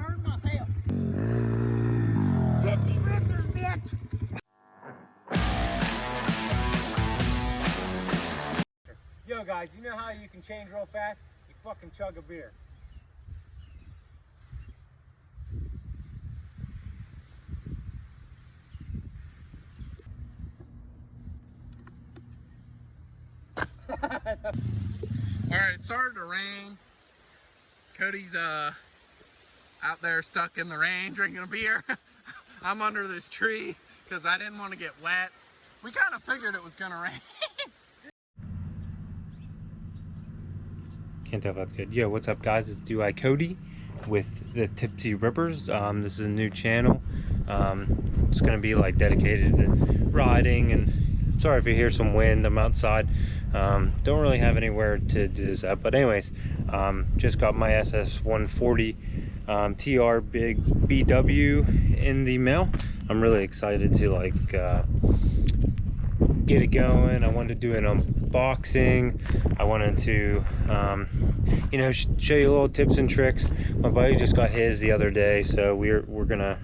heard myself. Get me rippers, bitch. Yo guys, you know how you can change real fast? You fucking chug a beer. Alright, it started to rain. Cody's out there stuck in the rain drinking a beer. I'm under this tree because I didn't want to get wet. We kind of figured it was gonna rain. Can't tell if that's good. Yo, what's up guys? It's Do I Cody with the Tipsy Rippers. This is a new channel. It's gonna be like dedicated to riding, and sorry if you hear some wind. I'm outside. Don't really have anywhere to do this at, but anyways, just got my SS 140 TR big BW in the mail. I'm really excited to like get it going. I wanted to do an unboxing. I wanted to you know, show you little tips and tricks. My buddy just got his the other day, so we're gonna,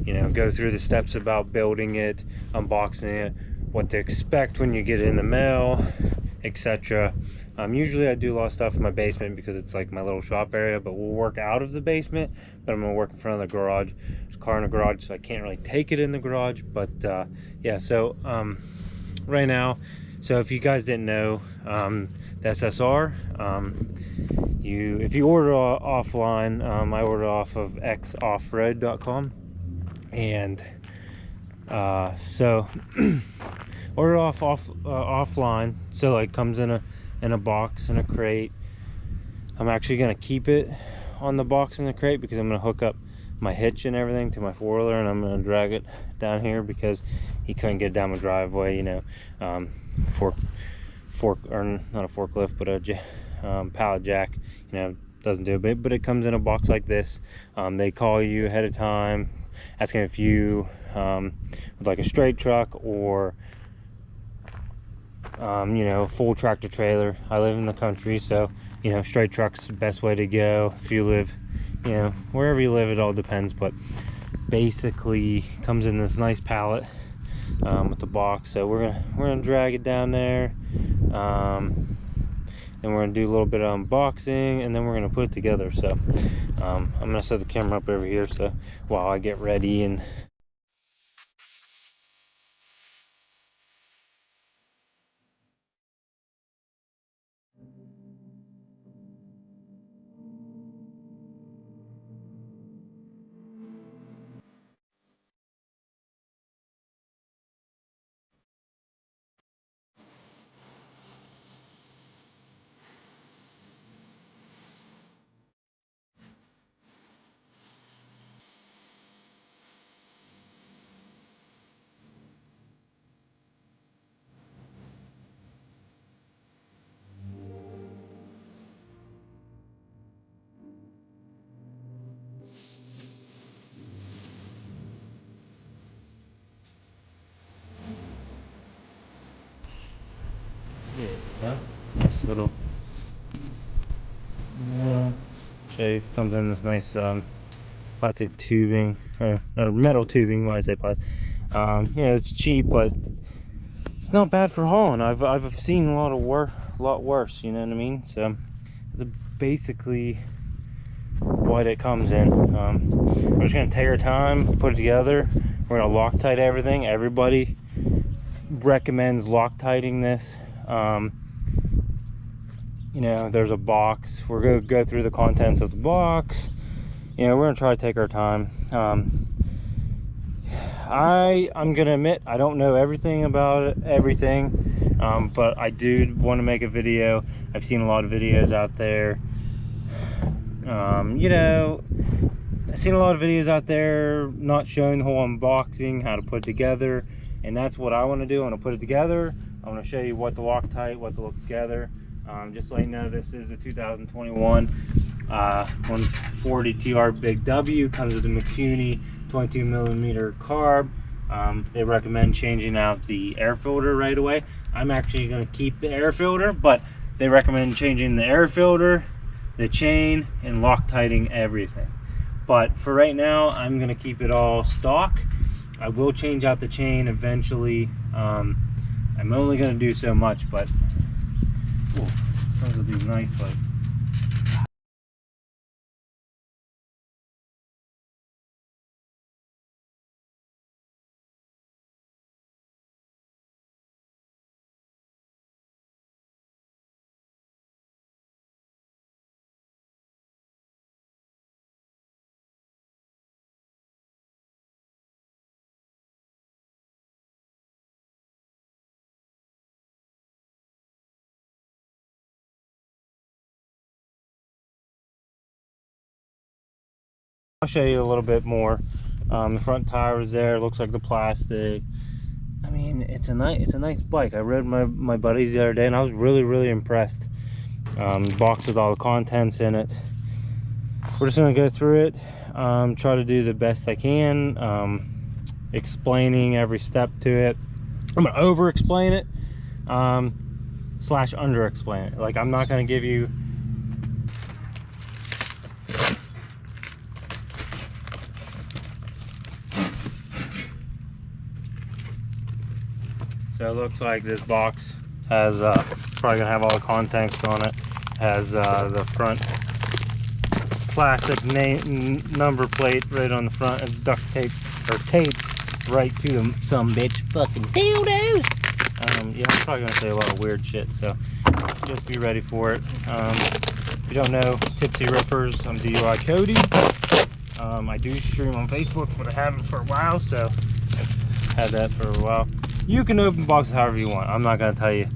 you know, go through the steps about building it, unboxing it, what to expect when you get it in the mail, etc. Usually I do a lot of stuff in my basement because it's like my little shop area, but we'll work out of the basement. But I'm gonna work in front of the garage. There's a car in the garage, so I can't really take it in the garage. But yeah, so right now, so if you guys didn't know, the SSR, if you order offline, I order off of xoffroad.com, and so order offline, so like comes in a box, in a crate. I'm actually gonna keep it on the box in the crate because I'm gonna hook up my hitch and everything to my four-wheeler, and I'm gonna drag it down here because he couldn't get down my driveway, you know. Fork or not a forklift, but a pallet jack, you know, doesn't do it. But it comes in a box like this. They call you ahead of time asking if you would like a straight truck or you know, full tractor trailer. I live in the country, so you know, straight truck's the best way to go. If you live, you know, wherever you live, it all depends, but basically comes in this nice pallet with the box. So we're gonna drag it down there, and we're gonna do a little bit of unboxing, and then we're gonna put it together. So I'm gonna set the camera up over here so while I get ready. And yeah, nice little shape. Comes in this nice plastic tubing, or metal tubing. Why I say plastic? Yeah, it's cheap, but it's not bad for hauling. I've seen a lot worse. You know what I mean? So it's basically what it comes in. We're just gonna take our time, put it together. We're gonna Loctite everything. Everybody recommends Loctiting this. You know, there's a box. We're gonna go through the contents of the box. You know, we're gonna try to take our time. I'm gonna admit I don't know everything about everything, but I do want to make a video. I've seen a lot of videos out there. You know, I've seen a lot of videos out there not showing the whole unboxing, how to put it together, and that's what I want to do. I want to put it together. I want to show you what to Loctite, what to look together. Just to let you know, this is the 2021 140 TR Big W. Comes with a McCuney 22mm carb. They recommend changing out the air filter right away. I'm actually going to keep the air filter, but they recommend changing the air filter, the chain, and Loctiting everything. But for right now, I'm gonna keep it all stock. I will change out the chain eventually. I'm only gonna do so much, but ooh, comes with these nice like. I'll show you a little bit more. The front tire was there. Looks like the plastic. I mean, it's a nice bike. I rode my buddies the other day, and I was really impressed. Box with all the contents in it. We're just gonna go through it, try to do the best I can, explaining every step to it. I'm gonna over explain it, slash under explain it. Like, I'm not gonna give you so it looks like this box has probably gonna have all the contents on it. Has the front plastic name number plate right on the front, and duct tape or tape right to them some bitch fucking dildos. Yeah, I'm probably gonna say a lot of weird shit, so just be ready for it. If you don't know, Tipsy Rippers, I'm DUI Cody. I do stream on Facebook, but I haven't for a while, so I've had that for a while. You can open boxes however you want. I'm not gonna tell you,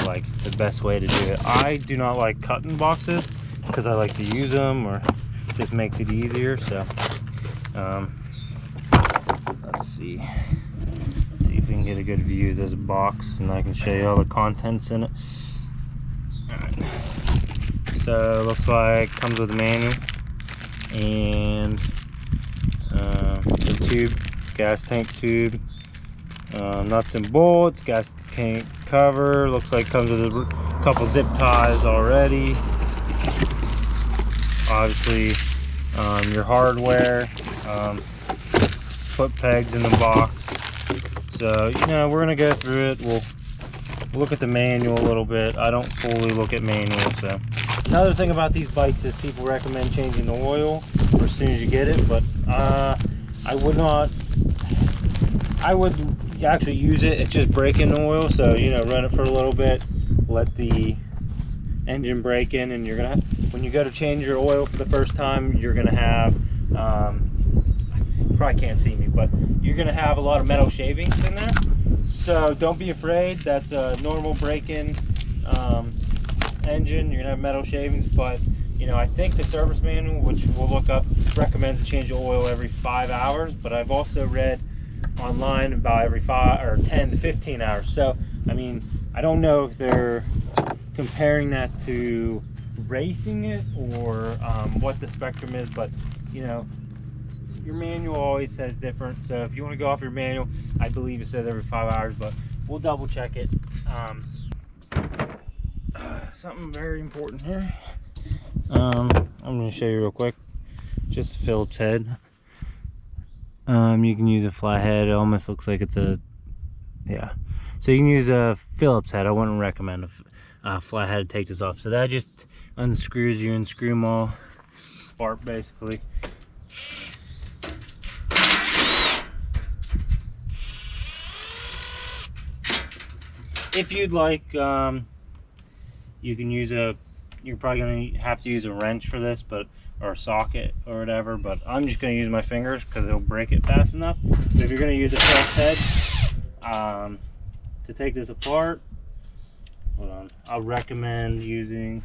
like the best way to do it. I do not like cutting boxes because I like to use them, or it just makes it easier. So let's see if we can get a good view of this box, and I can show you all the contents in it. All right, so it looks like it comes with a manual and the tube, gas tank tube, nuts and bolts, gas tank cover. Looks like it comes with a couple zip ties already. Obviously, your hardware, foot pegs in the box. So, you know, we're gonna go through it. We'll look at the manual a little bit. I don't fully look at manuals. So, another thing about these bikes is people recommend changing the oil as soon as you get it, but I would not. I would actually use it. It's just break-in oil, so you know, run it for a little bit, let the engine break in, and you're gonna have, when you go to change your oil for the first time, you're gonna have you probably can't see me, but you're gonna have a lot of metal shavings in there. So don't be afraid. That's a normal break-in engine. You're gonna have metal shavings, but you know, I think the service manual, which we'll look up, recommends to change the oil every 5 hours, but I've also read online about every 5 or 10 to 15 hours. So I mean, I don't know if they're comparing that to racing it or what the spectrum is, but you know, your manual always says different. So if you want to go off your manual, I believe it says every 5 hours, but we'll double check it. Something very important here. I'm going to show you real quick. Just a Phillips head. You can use a flathead. It almost looks like it's a, yeah. So you can use a Phillips head. I wouldn't recommend a flathead to take this off. So that just unscrews you and screw them all apart, basically. If you'd like, you can use you're probably going to have to use a wrench for this, but or a socket or whatever, but I'm just going to use my fingers because it'll break it fast enough. So if you're going to use a Phillips head to take this apart, hold on, I'll recommend using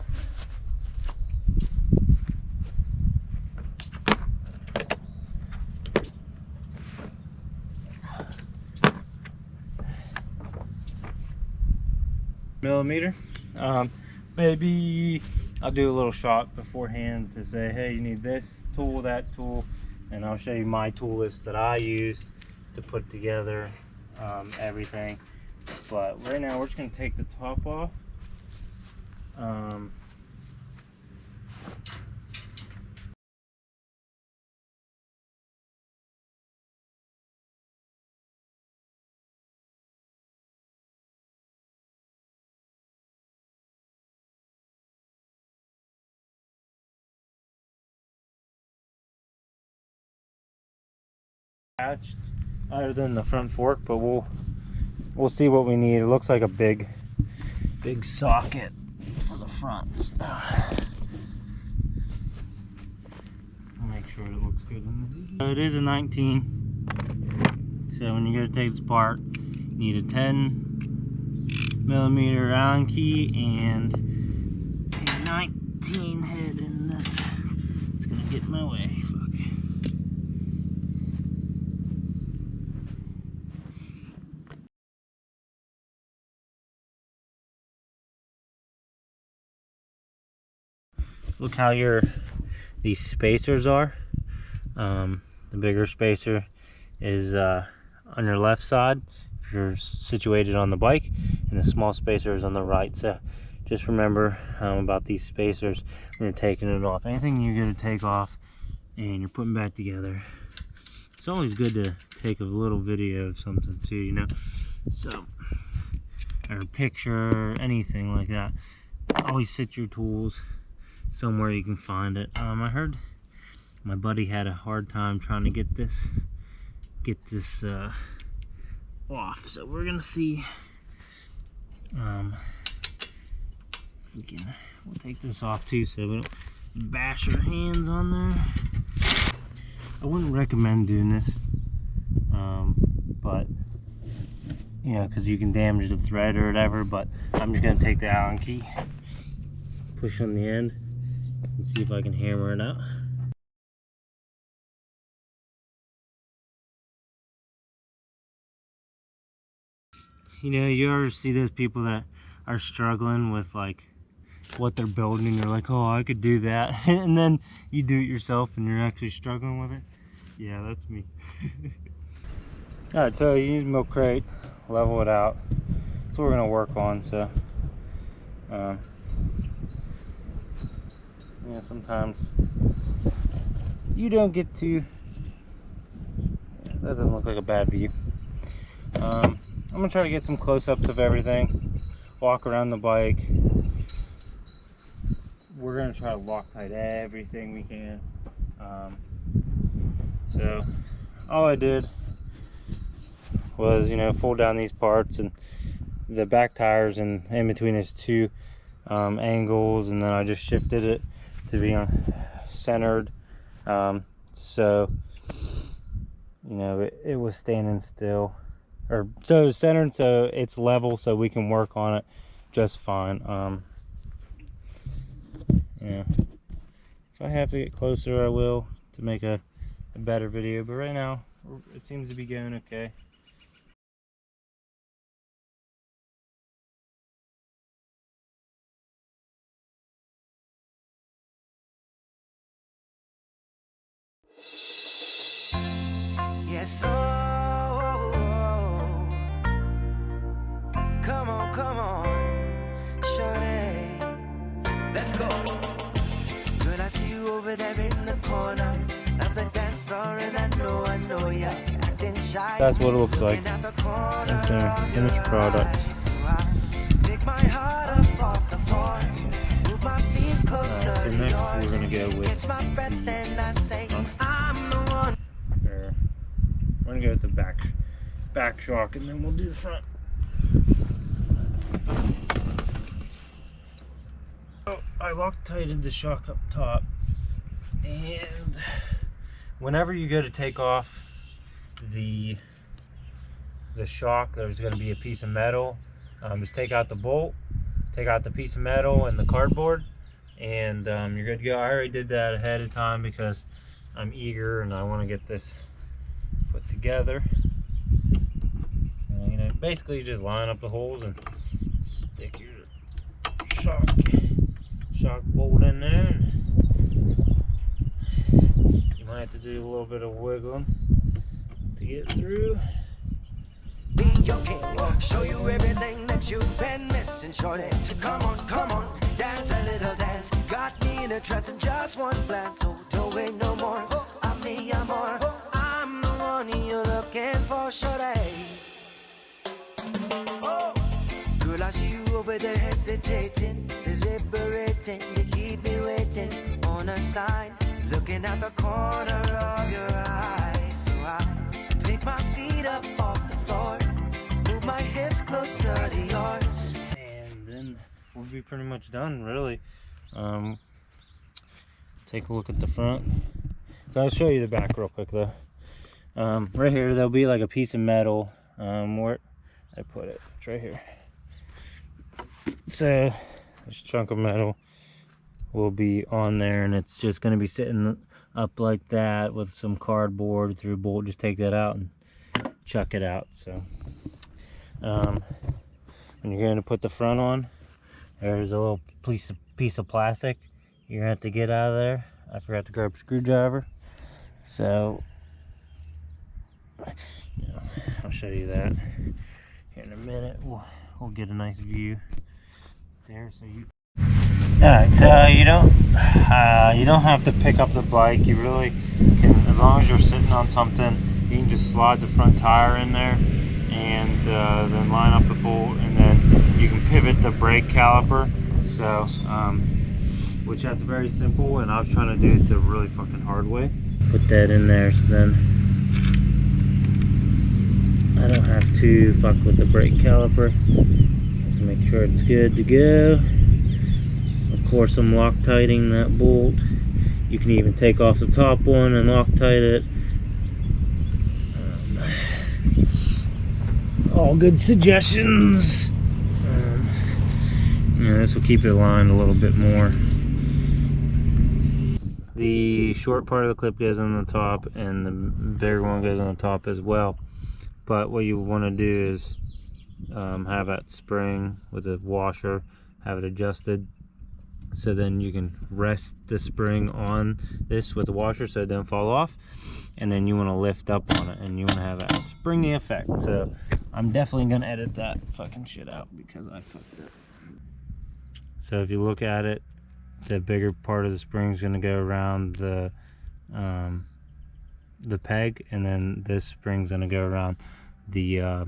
millimeter. Maybe I'll do a little shot beforehand to say, hey, you need this tool, that tool, and I'll show you my tool list that I use to put together everything. But right now we're just going to take the top off. Attached other than the front fork, but we'll see what we need. It looks like a big socket for the front. I'll make sure it looks good in the video. It is a 19, so when you go to take this apart, you need a 10mm Allen key and a 19 head, and it's gonna get in my way. Fuck. Look how these spacers are. The bigger spacer is on your left side if you're situated on the bike, and the small spacer is on the right. So just remember about these spacers when you're taking it off. Anything you're going to take off and you're putting back together, it's always good to take a little video of something too, you know. So, or a picture, anything like that. Always sit your tools somewhere you can find it. I heard my buddy had a hard time trying to get this off, so we're gonna see we'll take this off too, so we don't bash our hands on there. I wouldn't recommend doing this, but you know, because you can damage the thread or whatever. But I'm just gonna take the Allen key, push on the end, and see if I can hammer it out. You know, you ever see those people that are struggling with like what they're building, and you're like, oh, I could do that, and then you do it yourself and you're actually struggling with it? Yeah, that's me. Alright, so you use milk crate, level it out. That's what we're gonna work on. So yeah, sometimes you don't get to, that doesn't look like a bad view. I'm gonna try to get some close-ups of everything, walk around the bike. We're gonna try to Loctite everything we can. So all I did was, you know, fold down these parts and the back tires and in between these two angles, and then I just shifted it to be centered, so you know it was standing still, or so it was centered, so it's level, so we can work on it just fine. Yeah, if I have to get closer I will, to make a better video, but right now it seems to be going okay. Yes, oh, come on, shorty, let's go. Girl, I see you over there in the corner of the dance floor, and I know you're acting shy. That's what it looks like. That's our finished product. So I pick my heart up off the floor, move my feet closer So to next yours. we're gonna go with Catch my breath and I say, front. I'm the one. We're gonna go with the back shock, and then we'll do the front. So I Loctited the shock up top, and whenever you go to take off the shock, there's going to be a piece of metal. Just take out the bolt, take out the piece of metal and the cardboard, and you're good to go. I already did that ahead of time because I'm eager and I want to get this put together. So, you know, basically you just line up the holes and stick your shock bolt in there, and you might have to do a little bit of wiggling to get through. Be your king, show you everything that you've been missing, shorty. Come on, dance a little dance. Got me in a trance in just one glance, so don't wait no more. I'm the one you're looking for, shorty. Oh, girl, I see you over there hesitating, deliberating. You keep me waiting on a sign, looking at the corner of your eye. So I we'll be pretty much done, really. Take a look at the front. So I'll show you the back real quick though. Right here there'll be like a piece of metal. Where I put it, it's right here. So this chunk of metal will be on there, and it's just going to be sitting up like that with some cardboard through a bolt. Just take that out and chuck it out. So when you're going to put the front on, there's a little piece of plastic you're gonna have to get out of there. I forgot to grab a screwdriver, so I'll show you that here in a minute. We'll get a nice view there. So alright, so you don't have to pick up the bike. You really can, as long as you're sitting on something, you can just slide the front tire in there and then line up the bolt, and then you can pivot the brake caliper. So which that's very simple, and I was trying to do it the really fucking hard way. Put that in there, so then I don't have to fuck with the brake caliper. Just make sure it's good to go. Of course, I'm Loctiting that bolt. You can even take off the top one and Loctite it. All good suggestions. This will keep it aligned a little bit more. The short part of the clip goes on the top, and the bigger one goes on the top as well. But what you want to do is have that spring with a washer, have it adjusted, so then you can rest the spring on this with the washer so it doesn't fall off, and then you want to lift up on it, and you want to have that springy effect. So I'm definitely going to edit that fucking shit out because I fucked it. So if you look at it, the bigger part of the spring is going to go around the peg, and then this spring's going to go around the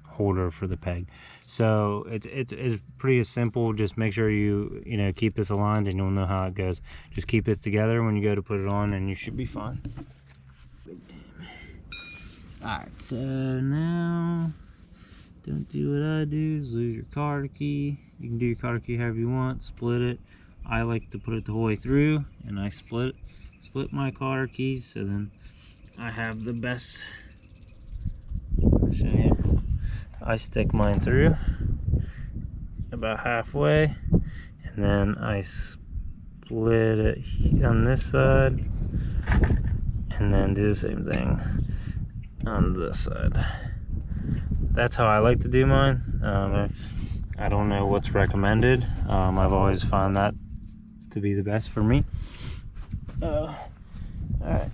holder for the peg. So it's pretty simple. Just make sure you keep this aligned, and you'll know how it goes. Just keep it together when you go to put it on, and you should be fine. Alright, so now don't do what I do, is lose your car key. You can do your car key however you want, split it. I like to put it the whole way through, and I split my car keys, so then I have the best. I'll show you. I stick mine through about halfway, and then I split it on this side, and then do the same thing on this side. That's how I like to do mine. I don't know what's recommended. I've always found that to be the best for me. Alright.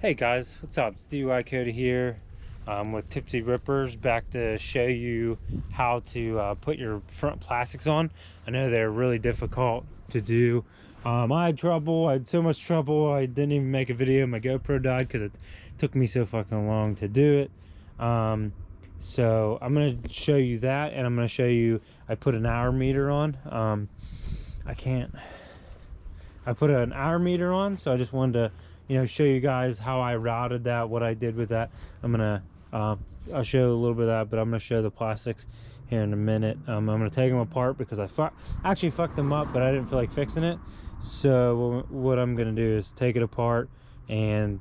Hey guys, what's up? It's DUI Cody here with Tipsy Rippers, back to show you how to put your front plastics on. I know they're really difficult to do. I had trouble. I had so much trouble I didn't even make a video. My GoPro died because it took me so fucking long to do it. So I'm going to show you that, and I'm going to show you, I put an hour meter on. I put an hour meter on, so I just wanted to show you guys how I routed that, what I did with that. I'm going to I'll show a little bit of that, but I'm going to show the plastics here in a minute. I'm going to take them apart because I actually fucked them up, but I didn't feel like fixing it. So what I'm going to do is take it apart and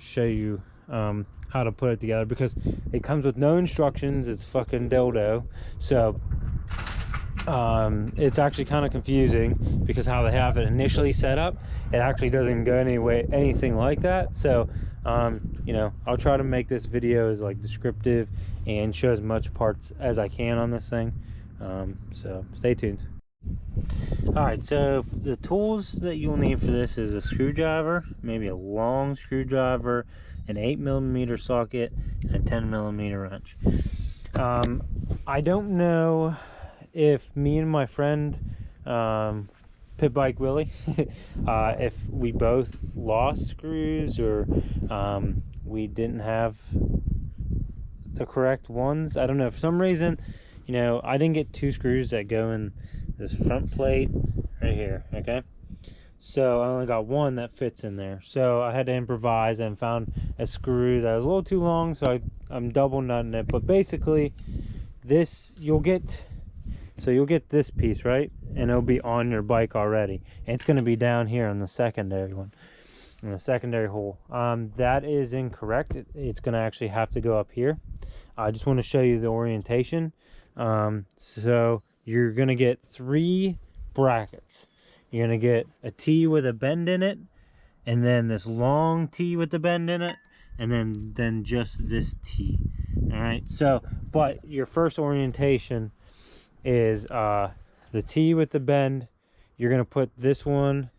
show you how to put it together, because it comes with no instructions. It's fucking dildo. So it's actually kind of confusing, because how they have it initially set up, it actually doesn't go anything like that. So I'll try to make this video as descriptive and show as much parts as I can on this thing. So stay tuned. Alright, so the tools that you'll need for this is a screwdriver, maybe a long screwdriver, an 8mm socket, and a 10mm wrench. I don't know if me and my friend Pit Bike Willie if we both lost screws, or we didn't have the correct ones. I don't know, for some reason I didn't get two screws that go in this front plate right here. Okay, So I only got one that fits in there. So I had to improvise and found a screw that was a little too long, so I'm double nutting it. But basically, this you'll get this piece, right? And it'll be on your bike already. And it's going to be down here on the secondary one, in the secondary hole. That is incorrect. It's going to actually have to go up here. I just want to show you the orientation. So you're going to get 3 brackets. You're going to get a T with a bend in it, and then this long T with the bend in it, and then just this T. All right, so but your first orientation is the T with the bend. You're going to put this one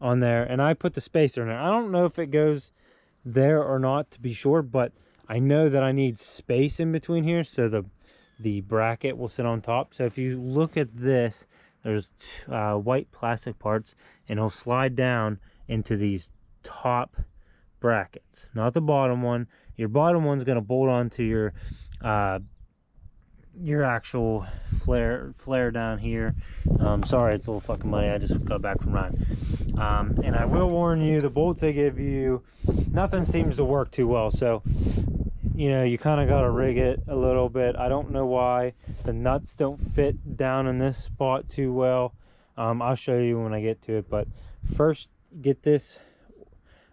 on there, and I put the spacer in there. I don't know if it goes there or not, to be sure, but I know that I need space in between here, so the bracket will sit on top. So if you look at this, there's white plastic parts, and it'll slide down into these top brackets, not the bottom one. Your bottom one's going to bolt onto your actual flare down here. Sorry, it's a little fucking muddy. I just got back from riding. And I will warn you, the bolts they give you, nothing seems to work too well. So you know, you kind of got to rig it a little bit. I don't know why the nuts don't fit down in this spot too well. I'll show you when I get to it, but first get this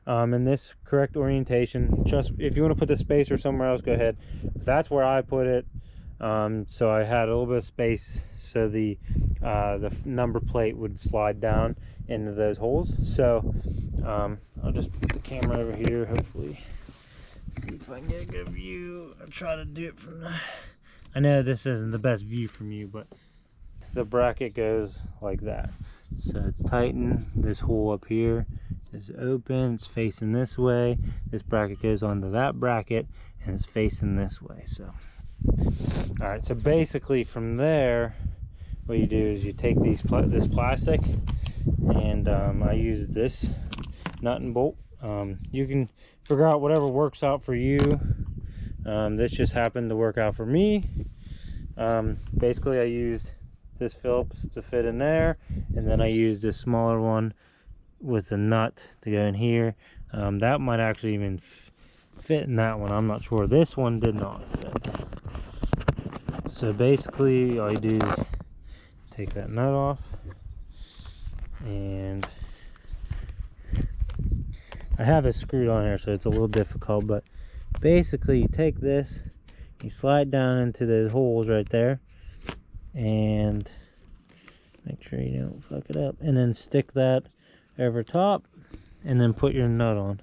in this correct orientation. Just if you want to put the spacer somewhere else, go ahead. That's where I put it. So I had a little bit of space so the number plate would slide down into those holes. So I'll just put the camera over here, hopefully. See if I can get a good view. I'll try to do it from the... I know this isn't the best view from you, but the bracket goes like that. So it's tightened. This hole up here is open. It's facing this way. This bracket goes onto that bracket, and it's facing this way. So, all right. So basically, from there, what you do is you take this plastic, and I use this nut and bolt. You can figure out whatever works out for you. This just happened to work out for me. Basically I used this Phillips to fit in there, and then I used this smaller one with a nut to go in here. That might actually even fit in that one, I'm not sure. This one did not fit. So basically all you do is take that nut off, and I have it screwed on here, so it's a little difficult, but basically you take this, you slide down into those holes right there, and make sure you don't fuck it up, and then stick that over top, and then put your nut on.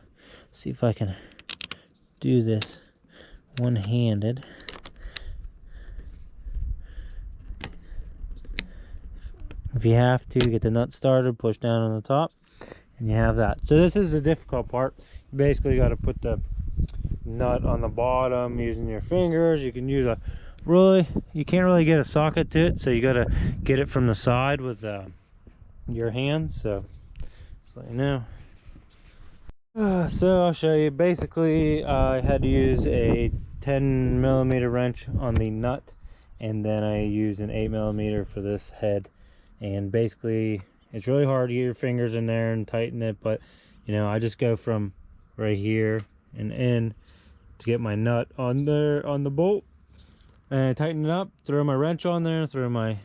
See if I can do this one-handed. If you have to, get the nut started, push down on the top, and you have that. So this is the difficult part. You basically got to put the nut on the bottom using your fingers. You can use you can't really get a socket to it, so you got to get it from the side with your hands. So just let you know. So I'll show you. Basically I had to use a 10mm wrench on the nut, and then I used an 8mm for this head. And basically it's really hard to get your fingers in there and tighten it, but you know, I just go from right here and in to get my nut on there on the bolt, and I tighten it up, throw my wrench on there, throw my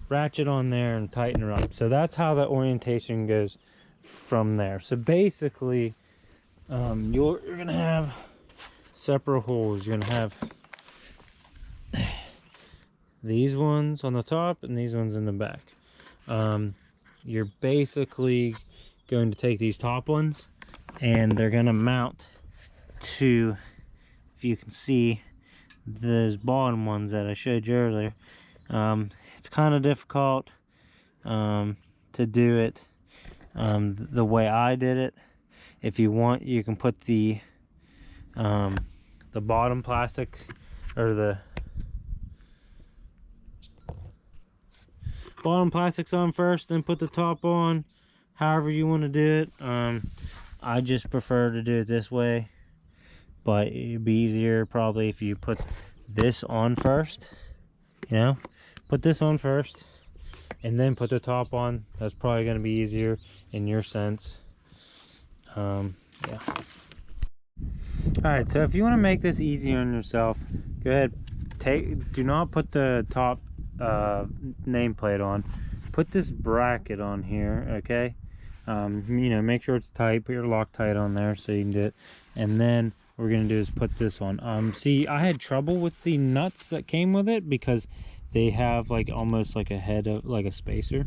ratchet on there, and tighten it up. So that's how the orientation goes from there. So basically you're gonna have separate holes. You're gonna have these ones on the top and these ones in the back. You're basically going to take these top ones, and they're going to mount to, if you can see, those bottom ones that I showed you earlier. It's kind of difficult to do it the way I did it. If you want, you can put the bottom plastic, or the bottom plastics on first, then put the top on, however you want to do it. I just prefer to do it this way, but it'd be easier probably if you put this on first. You know, put this on first, and then put the top on. That's probably going to be easier in your sense. Yeah. Alright, so if you want to make this easier on yourself, go ahead, do not put the top nameplate on. Put this bracket on here, okay? You know, make sure it's tight, put your Loctite on there so you can do it. And then what we're gonna do is put this on. See, I had trouble with the nuts that came with it because they have like almost like a head of like a spacer,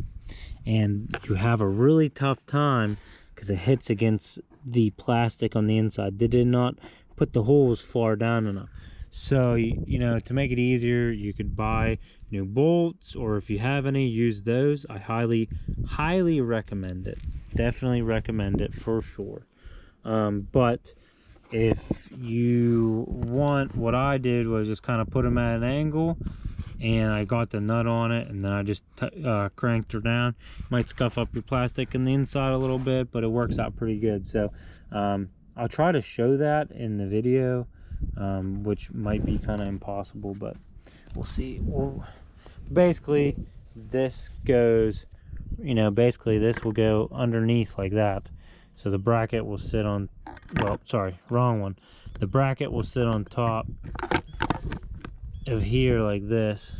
and you have a really tough time because it hits against the plastic on the inside. They did not put the holes far down enough. So you know, to make it easier, you could buy new bolts, or if you have any, use those. I highly recommend it. Definitely recommend it for sure. But if you want, what I did was just kind of put them at an angle, and I got the nut on it, and then I just cranked her down. Might scuff up your plastic in the inside a little bit, but it works out pretty good. So I'll try to show that in the video, which might be kind of impossible, but we'll see. Well, basically this goes, you know, basically this will go underneath like that. So the bracket will sit on, well, sorry, wrong one. The bracket will sit on top of here like this.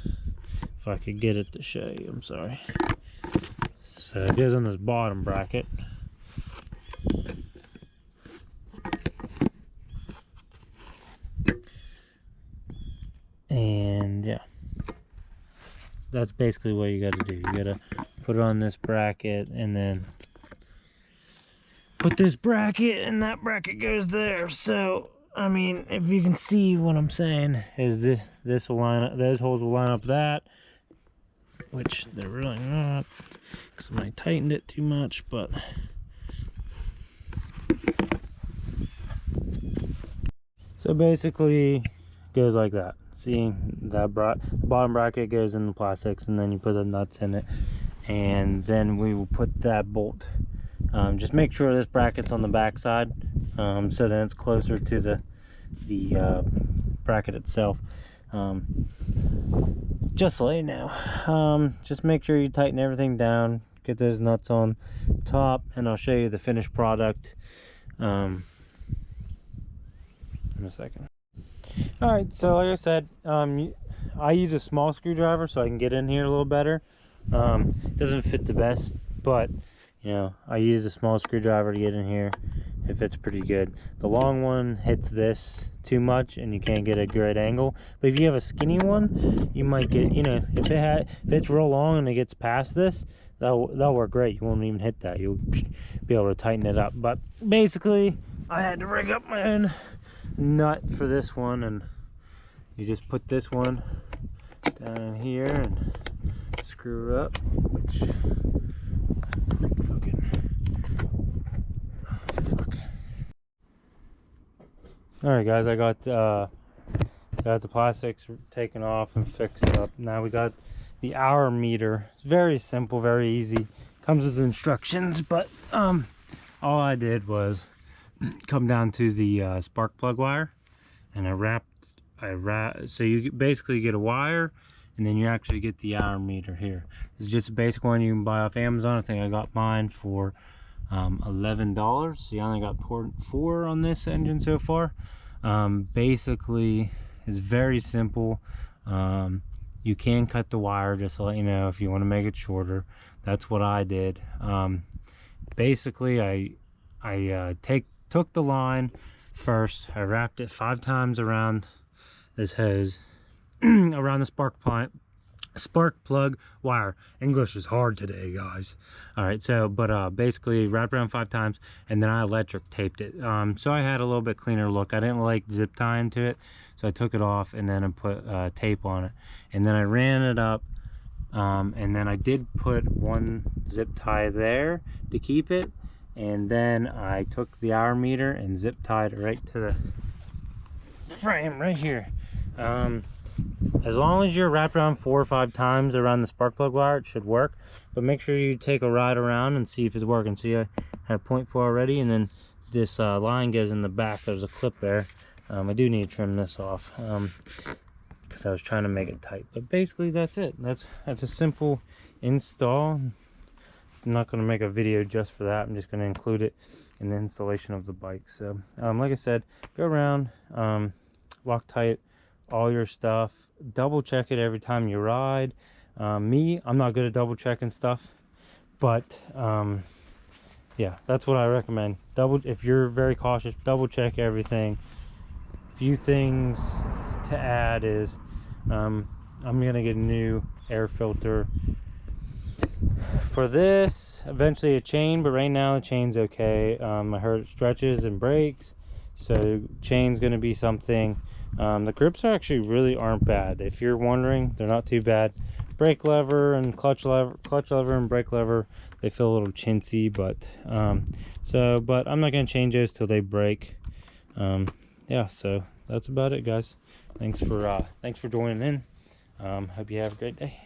If I could get it to show you, I'm sorry. So it goes on this bottom bracket. And yeah, that's basically what you got to do. You got to put it on this bracket, and then put this bracket, and that bracket goes there. So I mean, if you can see what I'm saying, is this will line up, those holes will line up that, which they're really not because I tightened it too much, but so basically it goes like that. See, that bottom bracket goes in the plastics, and then you put the nuts in it, and then we will put that bolt. Just make sure this bracket's on the back side, so then it's closer to the bracket itself. Just so you know, just make sure you tighten everything down, get those nuts on top, and I'll show you the finished product in a second. All right, so like I said, I use a small screwdriver so I can get in here a little better. It doesn't fit the best, but you know, I use a small screwdriver to get in here. It fits pretty good. The long one hits this too much and you can't get a great angle, but if you have a skinny one, you might get, you know, if it's real long and it gets past this, that'll work great. You won't even hit that. You'll be able to tighten it up. But basically I had to rig up my own nut for this one, and you just put this one down in here and screw it up, which fuck. All right guys, I got the plastics taken off and fixed up. Now we got the hour meter. It's very simple, very easy, comes with instructions, but all I did was come down to the spark plug wire, and I wrapped, so you basically get a wire, and then you actually get the hour meter here. This is just a basic one you can buy off Amazon. I think I got mine for $11. See, I only got 4 on this engine so far. Basically it's very simple. You can cut the wire, just to let you know, if you want to make it shorter. That's what I did. Basically I took the line first, I wrapped it 5 times around this hose, around the spark plug wire. English is hard today, guys. All right, so but basically wrapped around 5 times, and then I electric taped it, so I had a little bit cleaner look. I didn't like zip tying to it, so I took it off and then I put tape on it, and then I ran it up, and then I did put one zip tie there to keep it. And then I took the hour meter and zip tied it right to the frame right here. As long as you're wrapped around 4 or 5 times around the spark plug wire, it should work. But make sure you take a ride around and see if it's working. See, I have 0.4 already, and then this line goes in the back. There's a clip there. I do need to trim this off because I was trying to make it tight. But basically that's it. That's a simple, install. I'm not going to make a video just for that. I'm just going to include it in the installation of the bike. So like I said, go around, lock tight all your stuff, double check it every time you ride. I'm not good at double checking stuff, but yeah, that's what I recommend. If you're very cautious, double check everything. Few things to add is I'm gonna get a new air filter for this, eventually a chain, but right now the chain's okay. I heard it stretches and breaks, so chain's gonna be something. The grips are actually really aren't bad. If you're wondering, they're not too bad. Brake lever and clutch lever and brake lever, they feel a little chintzy, but but I'm not gonna change those till they break. Yeah, so that's about it, guys. Thanks for joining in. Hope you have a great day.